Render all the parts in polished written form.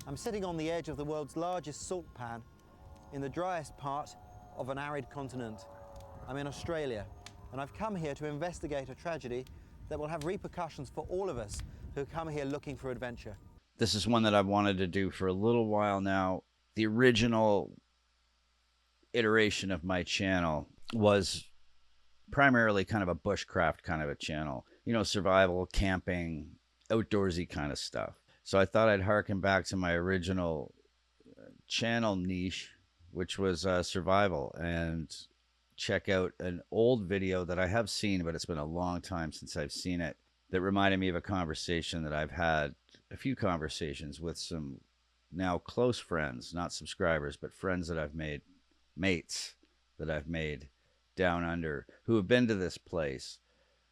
I'm sitting on the edge of the world's largest salt pan in the driest part of an arid continent. I'm in Australia, and I've come here to investigate a tragedy that will have repercussions for all of us who come here looking for adventure. This is one that I've wanted to do for a little while now. The original iteration of my channel was primarily kind of a bushcraft kind of a channel, you know, survival, camping, outdoorsy kind of stuff. So I thought I'd harken back to my original channel niche, which was survival, and check out an old video that I have seen, but it's been a long time since I've seen it, that reminded me of a conversation that I've had, a few conversations with some now close friends, not subscribers, but friends that I've made, mates that I've made down under, who have been to this place.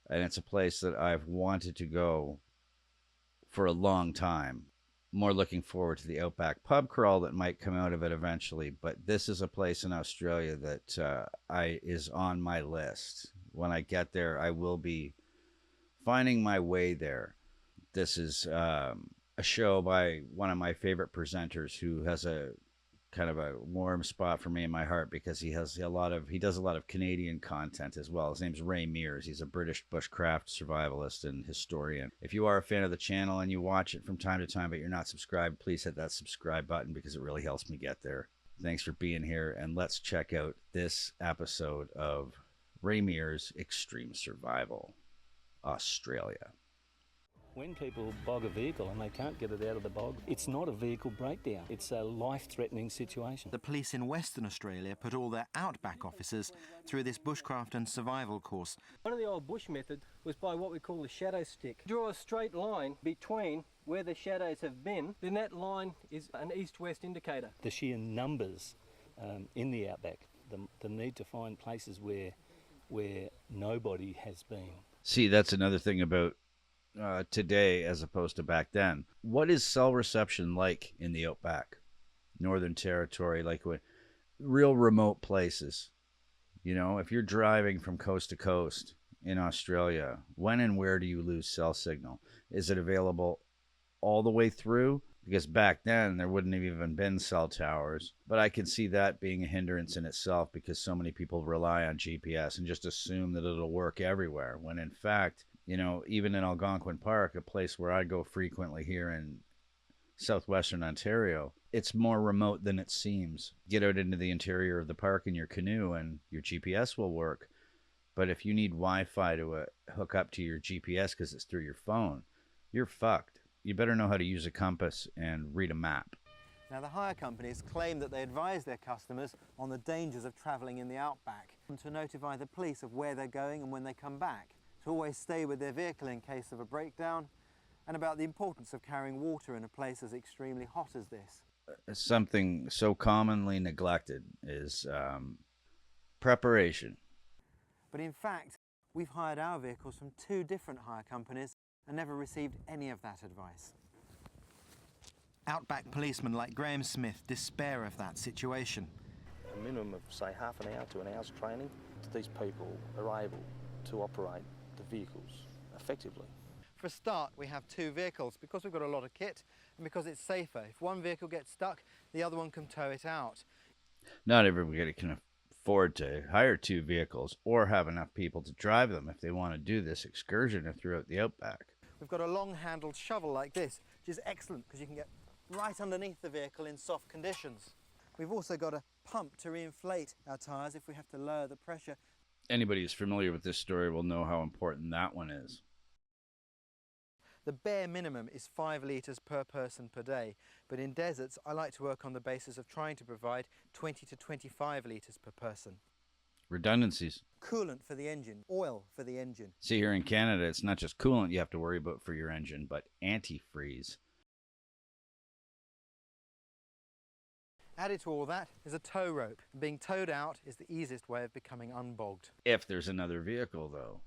And it's a place that I've wanted to go for a long time. More looking forward to the Outback pub crawl that might come out of it eventually, but this is a place in Australia that is on my list. When I get there, I will be finding my way there. This is a show by one of my favorite presenters who has a kind of a warm spot for me in my heart, because he does a lot of Canadian content as well. His name's Ray Mears. He's a British bushcraft survivalist and historian. If you are a fan of the channel and you watch it from time to time but you're not subscribed, please hit that subscribe button, because it really helps me get there. Thanks for being here, and let's check out this episode of Ray Mears' Extreme Survival, Australia. When people bog a vehicle and they can't get it out of the bog, it's not a vehicle breakdown. It's a life-threatening situation. The police in Western Australia put all their Outback officers through this bushcraft and survival course. One of the old bush methods was by what we call the shadow stick. Draw a straight line between where the shadows have been, then that line is an east-west indicator. The sheer numbers in the outback, the need to find places where nobody has been. See, that's another thing about today as opposed to back then. What is cell reception like in the Outback, Northern Territory, like when real remote places? You know, if you're driving from coast to coast in Australia, when and where do you lose cell signal? Is it available all the way through? Because back then there wouldn't have even been cell towers. But I can see that being a hindrance in itself, because so many people rely on GPS and just assume that it'll work everywhere, when in fact, you know, even in Algonquin Park, a place where I go frequently here in southwestern Ontario, it's more remote than it seems. Get out into the interior of the park in your canoe and your GPS will work. But if you need Wi-Fi to hook up to your GPS because it's through your phone, you're fucked. You better know how to use a compass and read a map. Now, the hire companies claim that they advise their customers on the dangers of travelling in the Outback, and to notify the police of where they're going and when they come back, to always stay with their vehicle in case of a breakdown, and about the importance of carrying water in a place as extremely hot as this. Something so commonly neglected is preparation. But in fact, we've hired our vehicles from 2 different hire companies and never received any of that advice. Outback policemen like Graham Smith despair of that situation. A minimum of, say, half an hour to an hour's training, these people are able to operate the vehicles effectively. For a start, we have 2 vehicles because we've got a lot of kit and because it's safer. If one vehicle gets stuck, the other one can tow it out. Not everybody can afford to hire 2 vehicles or have enough people to drive them if they want to do this excursion throughout the Outback. We've got a long-handled shovel like this, which is excellent because you can get right underneath the vehicle in soft conditions. We've also got a pump to reinflate our tyres if we have to lower the pressure. Anybody who's familiar with this story will know how important that one is. The bare minimum is 5 litres per person per day, but in deserts I like to work on the basis of trying to provide 20 to 25 litres per person. Redundancies. Coolant for the engine, oil for the engine. See, here in Canada, it's not just coolant you have to worry about for your engine, but antifreeze. Added to all that is a tow rope. Being towed out is the easiest way of becoming unbogged. If there's another vehicle, though.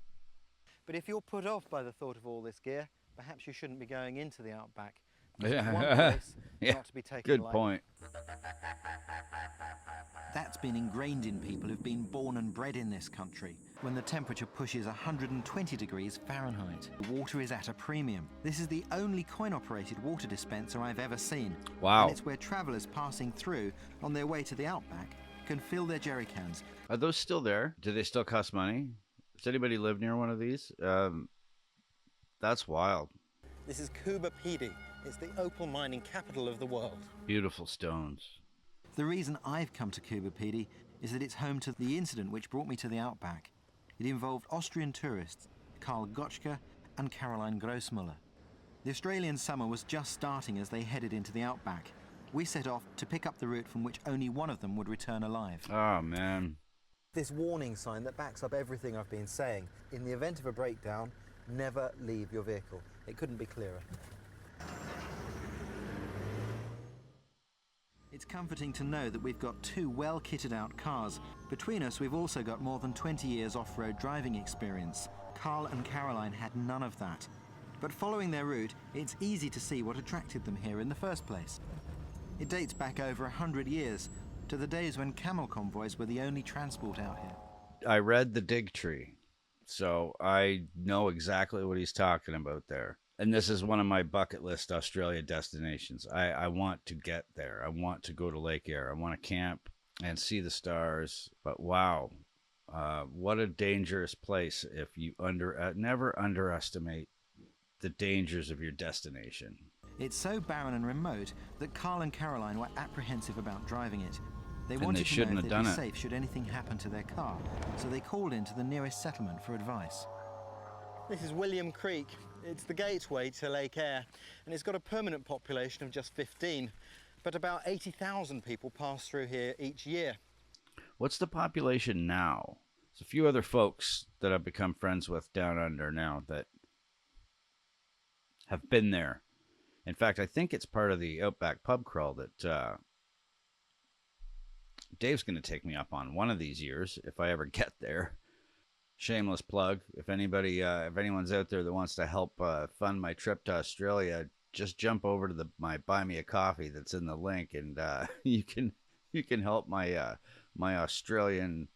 But if you're put off by the thought of all this gear, perhaps you shouldn't be going into the Outback. It's one place not to be taken lightly. Good point. That's been ingrained in people who've been born and bred in this country. When the temperature pushes 120 degrees Fahrenheit, the water is at a premium. This is the only coin-operated water dispenser I've ever seen. Wow. And it's where travellers passing through on their way to the Outback can fill their jerry cans. Are those still there? Do they still cost money? Does anybody live near one of these? That's wild. This is Coober Pedy. It's the opal mining capital of the world. Beautiful stones. The reason I've come to Coober Pedy is that it's home to the incident which brought me to the Outback. It involved Austrian tourists Karl Gotschke and Caroline Grossmuller. The Australian summer was just starting as they headed into the Outback. We set off to pick up the route from which only one of them would return alive. Oh, man. This warning sign that backs up everything I've been saying. In the event of a breakdown, never leave your vehicle. It couldn't be clearer. It's comforting to know that we've got two well-kitted out cars. Between us, we've also got more than 20 years off-road driving experience. Karl and Caroline had none of that. But following their route, it's easy to see what attracted them here in the first place. It dates back over 100 years, to the days when camel convoys were the only transport out here. I read The Dig Tree, so I know exactly what he's talking about there. And this is one of my bucket list Australia destinations. I want to get there. I want to go to Lake Eyre. I want to camp and see the stars. But wow, what a dangerous place if you never underestimate the dangers of your destination. It's so barren and remote that Karl and Caroline were apprehensive about driving it. They And wanted they to shouldn't know have if they'd done be it. safe should anything happen to their car, so they called into the nearest settlement for advice. This is William Creek. It's the gateway to Lake Eyre, and it's got a permanent population of just 15, but about 80,000 people pass through here each year. What's the population now? There's a few other folks that I've become friends with down under now that have been there. In fact, I think it's part of the Outback pub crawl that Dave's going to take me up on one of these years if I ever get there. Shameless plug. If anyone's out there that wants to help fund my trip to Australia, just jump over to my Buy Me a Coffee that's in the link, and you can help my my Australian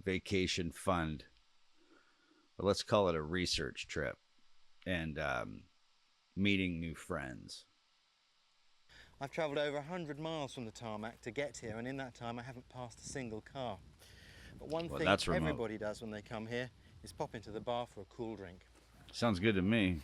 vacation fund. Or let's call it a research trip and meeting new friends. I've travelled over 100 miles from the tarmac to get here, and in that time I haven't passed a single car. But one thing that's remote. everybody does when they come here is pop into the bar for a cool drink. Sounds good to me.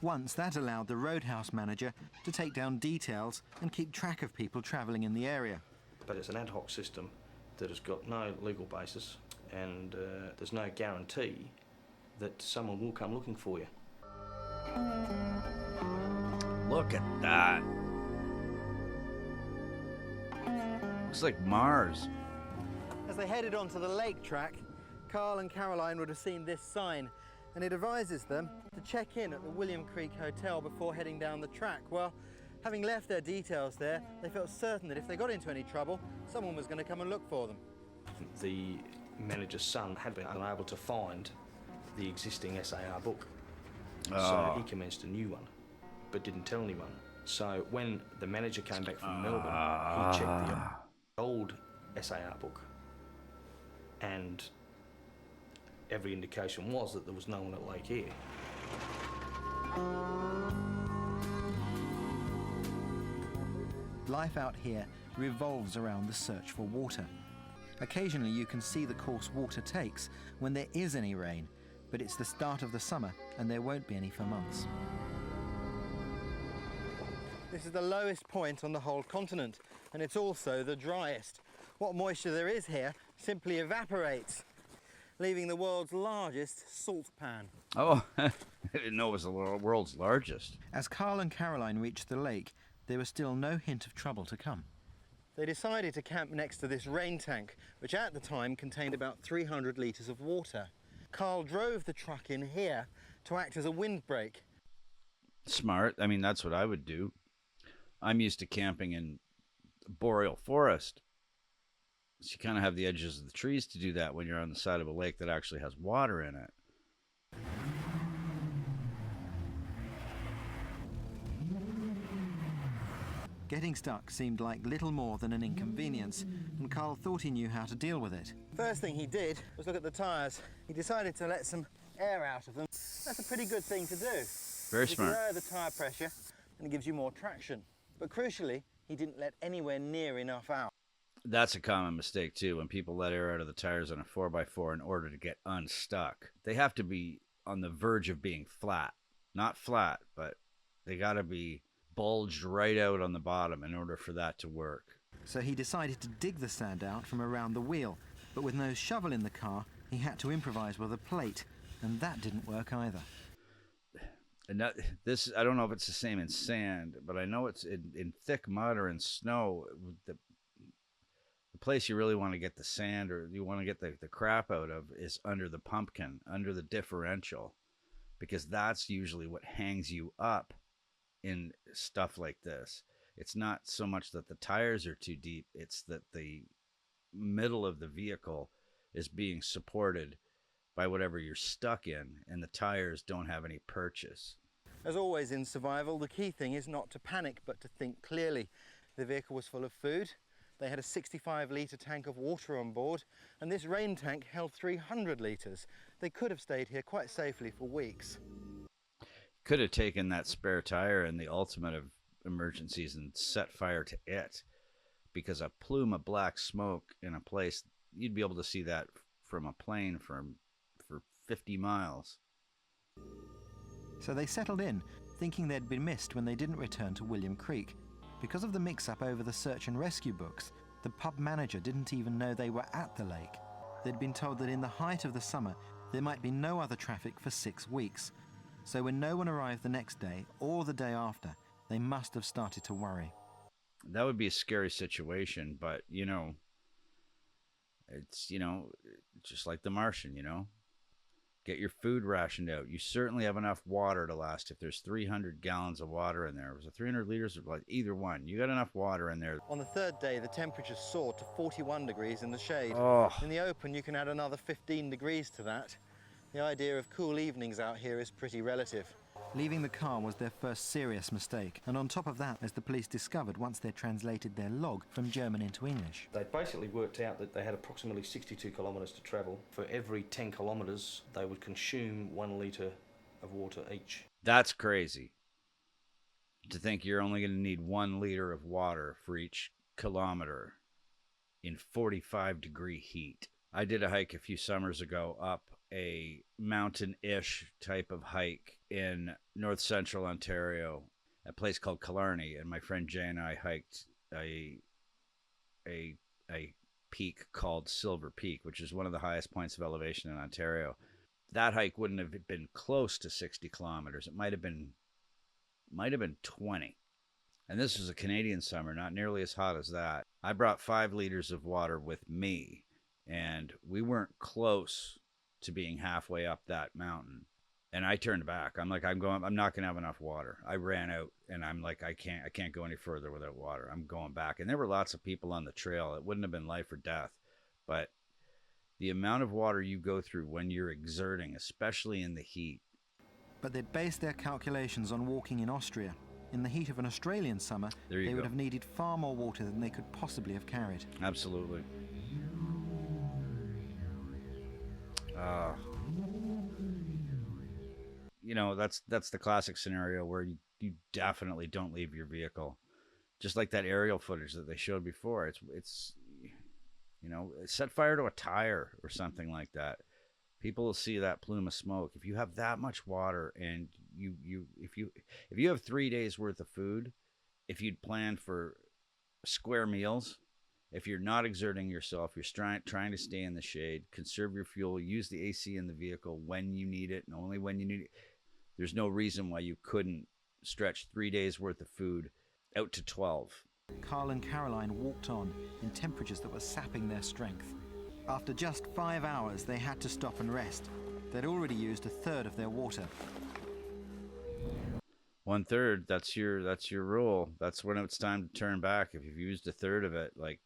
Once that allowed the roadhouse manager to take down details and keep track of people travelling in the area. But it's an ad hoc system that has got no legal basis, and there's no guarantee that someone will come looking for you. Look at that. Looks like Mars. As they headed onto the lake track, Karl and Caroline would have seen this sign, and it advises them to check in at the William Creek Hotel before heading down the track. Well, having left their details there, they felt certain that if they got into any trouble, someone was going to come and look for them. The manager's son had been unable to find the existing SAR book, so he commenced a new one, but didn't tell anyone. So when the manager came back from Melbourne, he checked the old SAR book, and every indication was that there was no one at Lake Eyre. Life out here revolves around the search for water. Occasionally you can see the course water takes when there is any rain, but it's the start of the summer and there won't be any for months. This is the lowest point on the whole continent, and it's also the driest. What moisture there is here simply evaporates, leaving the world's largest salt pan. Oh, I didn't know it was the world's largest. As Karl and Caroline reached the lake, there was still no hint of trouble to come. They decided to camp next to this rain tank, which at the time contained about 300 litres of water. Karl drove the truck in here to act as a windbreak. Smart. I mean, that's what I would do. I'm used to camping in boreal forest. So you kind of have the edges of the trees to do that when you're on the side of a lake that actually has water in it. Getting stuck seemed like little more than an inconvenience, and Carl thought he knew how to deal with it. First thing he did was look at the tyres. He decided to let some air out of them. That's a pretty good thing to do. Very If smart. you lower the tyre pressure, and it gives you more traction. But crucially, he didn't let anywhere near enough out. That's a common mistake too. When people let air out of the tires on a 4x4 in order to get unstuck, they have to be on the verge of being flat. Not flat, but they got to be bulged right out on the bottom in order for that to work. So he decided to dig the sand out from around the wheel, but with no shovel in the car, he had to improvise with a plate, and that didn't work either. And this, I don't know if it's the same in sand, but I know it's in thick mud or in snow. The place you really want to get the sand, or you want to get the crap out of, is under the pumpkin, under the differential, because that's usually what hangs you up in stuff like this. It's not so much that the tires are too deep, it's that the middle of the vehicle is being supported by whatever you're stuck in, and the tires don't have any purchase. As always in survival, the key thing is not to panic, but to think clearly. The vehicle was full of food. They had a 65-litre tank of water on board, and this rain tank held 300 litres. They could have stayed here quite safely for weeks. Could have taken that spare tire in the ultimate of emergencies and set fire to it, because a plume of black smoke in a place, you'd be able to see that from a plane for 50 miles. So they settled in, thinking they'd been missed when they didn't return to William Creek. Because of the mix-up over the search and rescue books, the pub manager didn't even know they were at the lake. They'd been told that in the height of the summer, there might be no other traffic for 6 weeks. So when no one arrived the next day or the day after, they must have started to worry. That would be a scary situation, but, it's, just like The Martian, Get your food rationed out. You certainly have enough water to last. If there's 300 gallons of water in there, was it 300 liters or like either one? You got enough water in there. On the third day, the temperature soared to 41 degrees in the shade. Oh. In the open, you can add another 15 degrees to that. The idea of cool evenings out here is pretty relative. Leaving the car was their first serious mistake, and on top of that, as the police discovered once they translated their log from German into English. They basically worked out that they had approximately 62 kilometres to travel. For every 10 kilometres, they would consume 1 litre of water each. That's crazy. To think you're only going to need 1 liter of water for each kilometer in 45-degree heat. I did a hike a few summers ago up a mountain-ish type of hike in north central Ontario, a place called Killarney, and my friend Jay and I hiked a peak called Silver Peak, which is one of the highest points of elevation in Ontario. That hike wouldn't have been close to 60 kilometers. It might have been 20. And this was a Canadian summer, not nearly as hot as that. I brought 5 liters of water with me, and we weren't close to being halfway up that mountain. And I turned back. I'm like, I'm not going to have enough water. I ran out, and I'm like, I can't go any further without water. I'm going back. And there were lots of people on the trail. It wouldn't have been life or death. But the amount of water you go through when you're exerting, especially in the heat. But they'd based their calculations on walking in Austria. In the heat of an Australian summer, they would have needed far more water than they could possibly have carried. Absolutely. That's the classic scenario where you definitely don't leave your vehicle. Just like that aerial footage that they showed before. It's set fire to a tire or something like that. People will see that plume of smoke. If you have that much water and if you have 3 days worth of food, if you'd planned for square meals, if you're not exerting yourself, you're trying to stay in the shade, conserve your fuel, use the AC in the vehicle when you need it and only when you need it. There's no reason why you couldn't stretch 3 days worth of food out to 12. Carl and Caroline walked on in temperatures that were sapping their strength. After just 5 hours, they had to stop and rest. They'd already used a third of their water. 1/3, that's your rule. That's when it's time to turn back. If you've used a third of it, like,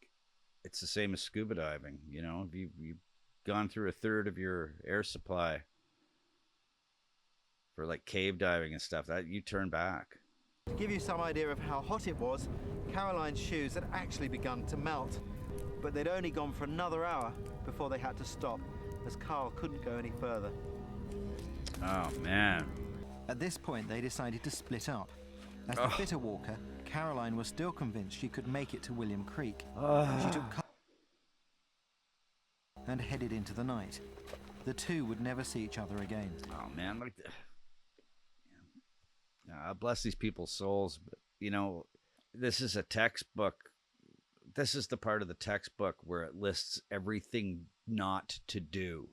it's the same as scuba diving. If you've gone through a third of your air supply for like cave diving and stuff, that you turn back. To give you some idea of how hot it was, Caroline's shoes had actually begun to melt, but they'd only gone for another hour before they had to stop, as Carl couldn't go any further. Oh, man. At this point, they decided to split up. As the fitter walker, Caroline was still convinced she could make it to William Creek. She took Carl and headed into the night. The two would never see each other again. Oh, man. Like, bless these people's souls. But, you know, this is a textbook. This is the part of the textbook where it lists everything not to do.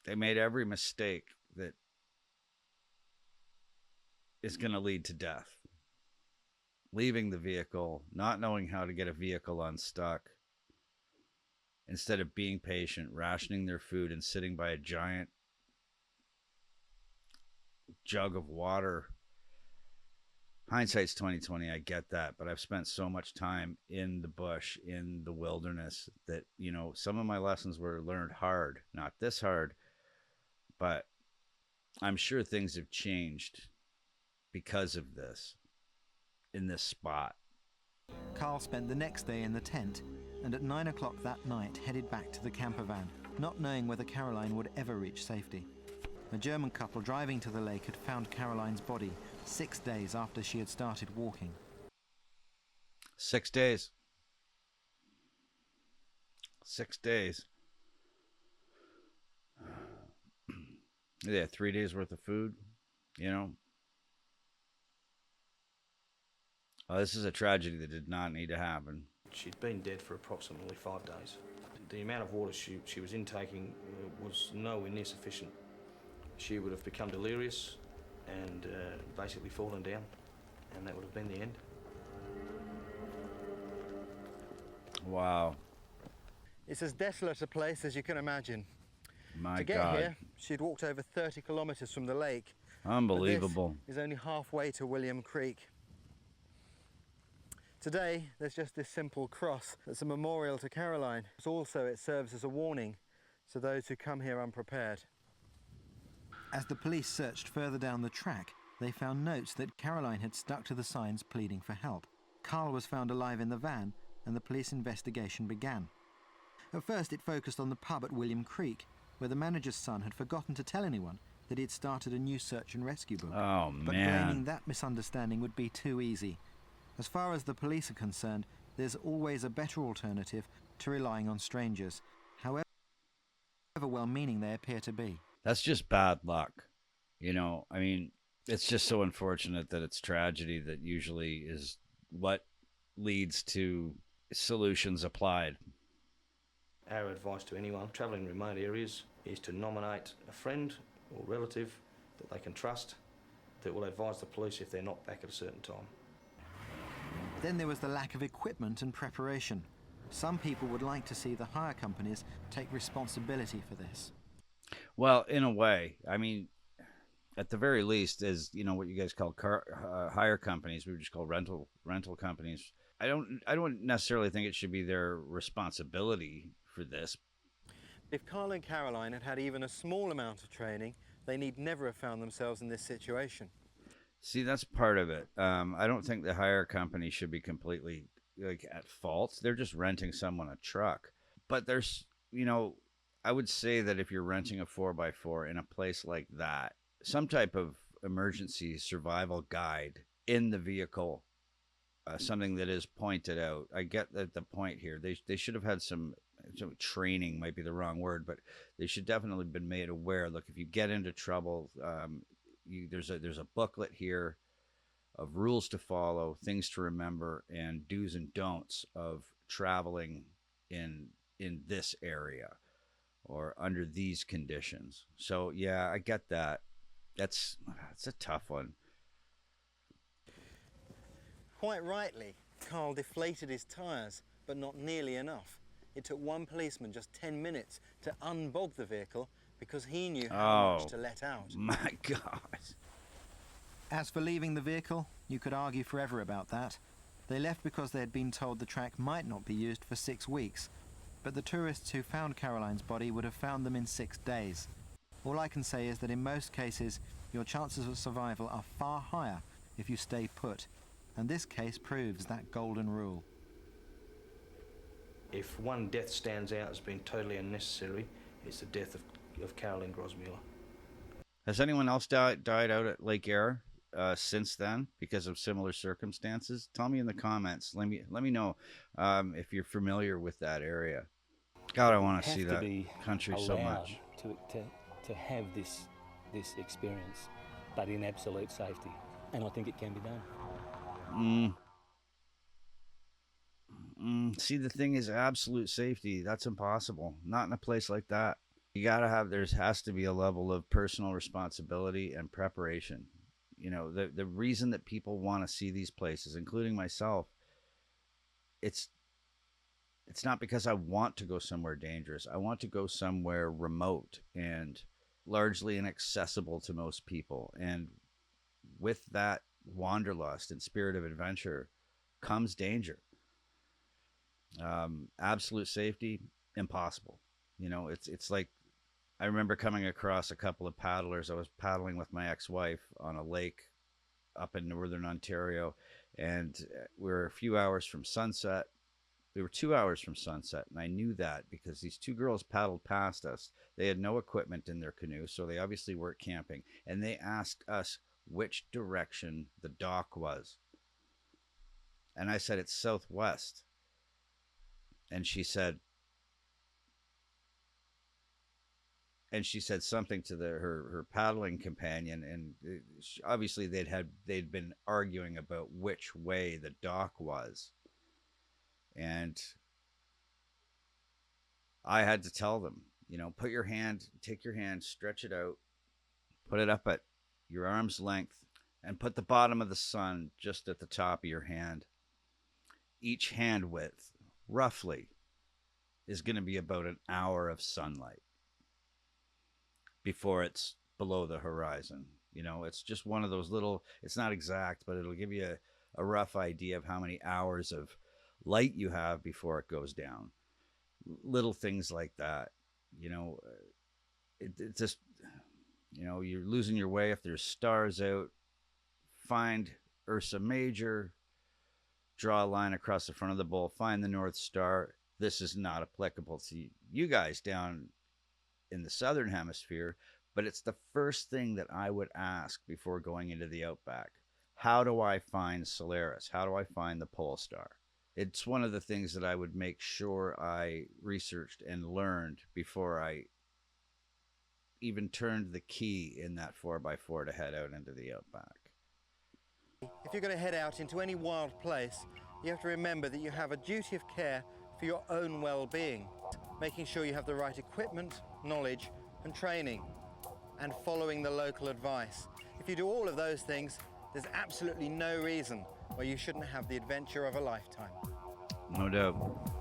They made every mistake that is going to lead to death. Leaving the vehicle, not knowing how to get a vehicle unstuck, instead of being patient, rationing their food, and sitting by a giant jug of water. Hindsight's 20/20, I get that, but I've spent so much time in the bush, in the wilderness, that, you know, some of my lessons were learned hard. Not this hard, but I'm sure things have changed because of this, in this spot. Carl spent the next day in the tent, and at 9 o'clock that night headed back to the camper van, not knowing whether Caroline would ever reach safety. A German couple driving to the lake had found Caroline's body 6 days after she had started walking. 6 days. 6 days. Yeah, 3 days worth of food, you know. Oh, this is a tragedy that did not need to happen. She'd been dead for approximately 5 days. The amount of water she was intaking was nowhere near sufficient. She would have become delirious and basically fallen down, and that would have been the end. Wow. It's as desolate a place as you can imagine. My to get God. here, she'd walked over 30 kilometres from the lake. Unbelievable. But this is only halfway to William Creek. Today, there's just this simple cross that's a memorial to Caroline. Also, it serves as a warning to those who come here unprepared. As the police searched further down the track, they found notes that Caroline had stuck to the signs pleading for help. Carl was found alive in the van, and the police investigation began. At first, it focused on the pub at William Creek, where the manager's son had forgotten to tell anyone that he had started a new search and rescue book. Oh, But man. blaming that misunderstanding would be too easy. As far as the police are concerned, there's always a better alternative to relying on strangers, however well-meaning they appear to be. That's just bad luck. You know, I mean, it's just so unfortunate that it's tragedy that usually is what leads to solutions applied. Our advice to anyone travelling in remote areas is to nominate a friend or relative that they can trust that will advise the police if they're not back at a certain time. Then there was the lack of equipment and preparation. Some people would like to see the hire companies take responsibility for this. Well, in a way, I mean, at the very least, as you know, what you guys call hire companies, we would just call rental companies. I don't necessarily think it should be their responsibility for this. If Carl and Caroline had had even a small amount of training, they need never have found themselves in this situation. See, that's part of it. I don't think the hire company should be completely at fault. They're just renting someone a truck. But there's, you know, I would say that if you're renting a 4x4 in a place like that, some type of emergency survival guide in the vehicle, something that is pointed out. I get that the point here. They should have had some training, might be the wrong word, but they should definitely have been made aware. Look, if you get into trouble, there's a booklet here of rules to follow, things to remember, and do's and don'ts of traveling in this area or under these conditions. So yeah, I get that. That's a tough one. Quite rightly, Carl deflated his tyres, but not nearly enough. It took one policeman just 10 minutes to unbog the vehicle because he knew how much to let out. My God. As for leaving the vehicle, you could argue forever about that. They left because they had been told the track might not be used for 6 weeks, but the tourists who found Caroline's body would have found them in 6 days. All I can say is that in most cases, your chances of survival are far higher if you stay put, and this case proves that golden rule. If one death stands out as being totally unnecessary, it's the death of Caroline Grosmuller. Has anyone else died out at Lake Eyre since then because of similar circumstances? Tell me in the comments. Let me know if you're familiar with that area. God, I want to see that country so much. To have this experience, but in absolute safety, and I think it can be done. See, the thing is, absolute safety. That's impossible. Not in a place like that. You gotta have. There has to be a level of personal responsibility and preparation. You know, the reason that people want to see these places, including myself, it's not because I want to go somewhere dangerous. I want to go somewhere remote and largely inaccessible to most people. And with that wanderlust and spirit of adventure comes danger. Absolute safety, impossible. You know, it's like, I remember coming across a couple of paddlers. I was paddling with my ex-wife on a lake up in northern Ontario, and we were a few hours from sunset. We were 2 hours from sunset, and I knew that because these two girls paddled past us. They had no equipment in their canoe, so they obviously weren't camping, and they asked us which direction the dock was. And I said, it's southwest. And she said something to her paddling companion, and obviously they'd been arguing about which way the dock was. And I had to tell them, you know, take your hand, stretch it out, put it up at your arm's length, and put the bottom of the sun just at the top of your hand. Each hand width, roughly, is going to be about an hour of sunlight before it's below the horizon. You know, it's just one of those little, it's not exact, but it'll give you a rough idea of how many hours of light you have before it goes down. Little things like that, you know, it just, you know, you're losing your way. If there's stars out, find Ursa Major, draw a line across the front of the bowl, find the North Star. This is not applicable to you guys down in the southern hemisphere, but it's the first thing that I would ask before going into the outback. How do I find Solaris? How do I find the pole star? It's one of the things that I would make sure I researched and learned before I even turned the key in that 4x4 to head out into the outback. If you're going to head out into any wild place, you have to remember that you have a duty of care for your own well-being, making sure you have the right equipment, knowledge and training, and following the local advice. If you do all of those things, there's absolutely no reason why you shouldn't have the adventure of a lifetime. No doubt.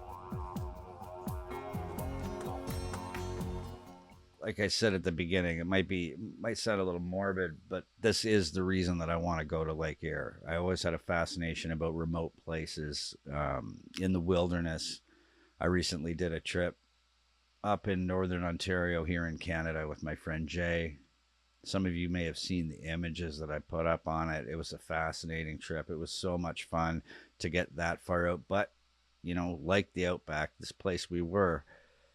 Like I said at the beginning, it might sound a little morbid, but this is the reason that I want to go to Lake Eyre. I always had a fascination about remote places in the wilderness. I recently did a trip up in northern Ontario here in Canada with my friend Jay. Some of you may have seen the images that I put up on it. It was a fascinating trip. It was so much fun to get that far out. But, you know, like the outback, this place we were,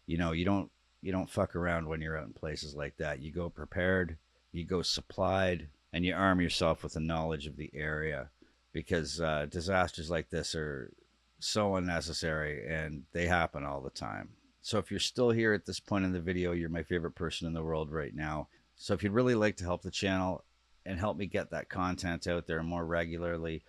you know, you don't fuck around when you're out in places like that. You go prepared, you go supplied, and you arm yourself with the knowledge of the area, because disasters like this are so unnecessary and they happen all the time. So if you're still here at this point in the video, you're my favorite person in the world right now. So if you'd really like to help the channel and help me get that content out there more regularly,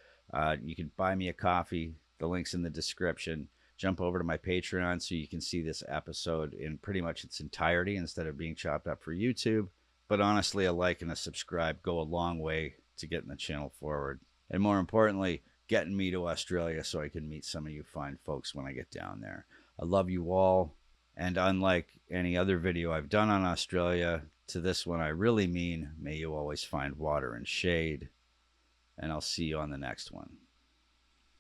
you can buy me a coffee. The link's in the description. Jump over to my Patreon so you can see this episode in pretty much its entirety instead of being chopped up for YouTube. But honestly, a like and a subscribe go a long way to getting the channel forward. And more importantly, getting me to Australia so I can meet some of you fine folks when I get down there. I love you all. And unlike any other video I've done on Australia, to this one I really mean, may you always find water and shade. And I'll see you on the next one.